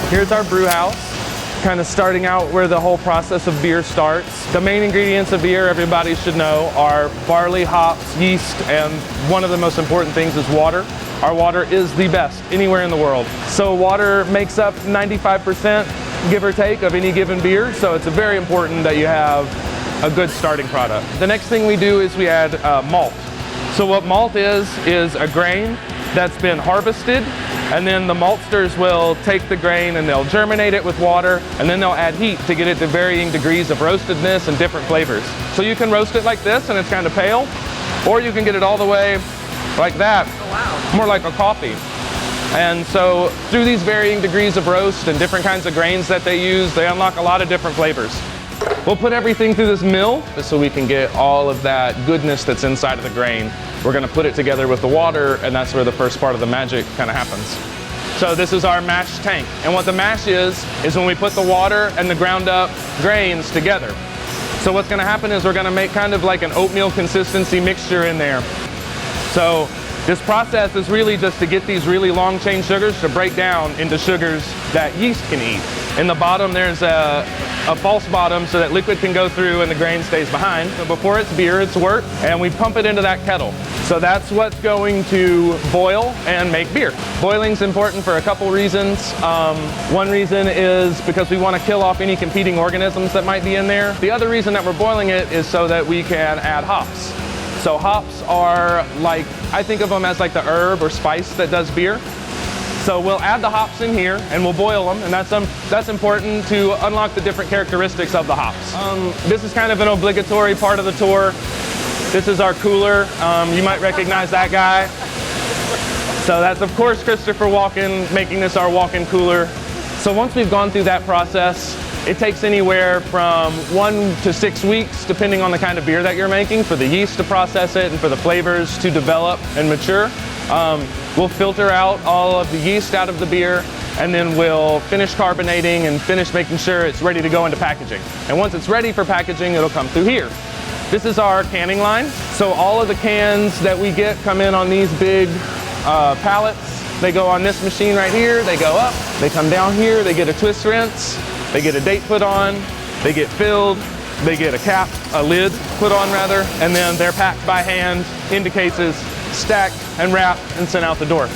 Here's our brew house, kind of starting out where the whole process of beer starts. The main ingredients of beer, everybody should know, are barley, hops, yeast, and one of the most important things is water. Our water is the best anywhere in the world. So water makes up 95%, give or take, of any given beer, so it's very important that you have a good starting product. The next thing we do is we add malt. So what malt is a grain that's been harvested, and then the maltsters will take the grain and they'll germinate it with water, and then they'll add heat to get it to varying degrees of roastedness and different flavors. So you can roast it like this and it's kind of pale, or you can get it all the way like that, more like a coffee. And so through these varying degrees of roast and different kinds of grains that they use, they unlock a lot of different flavors. We'll put everything through this mill so we can get all of that goodness that's inside of the grain. We're going to put it together with the water, and that's where the first part of the magic kind of happens. So this is our mash tank, and what the mash is when we put the water and the ground up grains together. So what's going to happen is we're going to make kind of like an oatmeal consistency mixture in there. So this process is really just to get these really long chain sugars to break down into sugars that yeast can eat. In the bottom there's a false bottom so that liquid can go through and the grain stays behind. So before it's beer, it's wort, and we pump it into that kettle. So that's what's going to boil and make beer. Boiling's important for a couple reasons. One reason is because we want to kill off any competing organisms that might be in there. The other reason that we're boiling it is so that we can add hops. So hops are like, I think of them as like the herb or spice that does beer. So we'll add the hops in here and we'll boil them, and that's important to unlock the different characteristics of the hops. This is kind of an obligatory part of the tour. This is our cooler. You might recognize that guy. So that's of course Christopher Walken making this our walk-in cooler. So once we've gone through that process, it takes anywhere from 1 to 6 weeks, depending on the kind of beer that you're making, for the yeast to process it and for the flavors to develop and mature. We'll filter out all of the yeast out of the beer, and then we'll finish carbonating and finish making sure it's ready to go into packaging. And once it's ready for packaging, it'll come through here. This is our canning line. So all of the cans that we get come in on these big pallets. They go on this machine right here, they go up, they come down here, they get a twist rinse, they get a date put on, they get filled, they get a lid put on rather, and then they're packed by hand into cases, stacked and wrapped and sent out the door.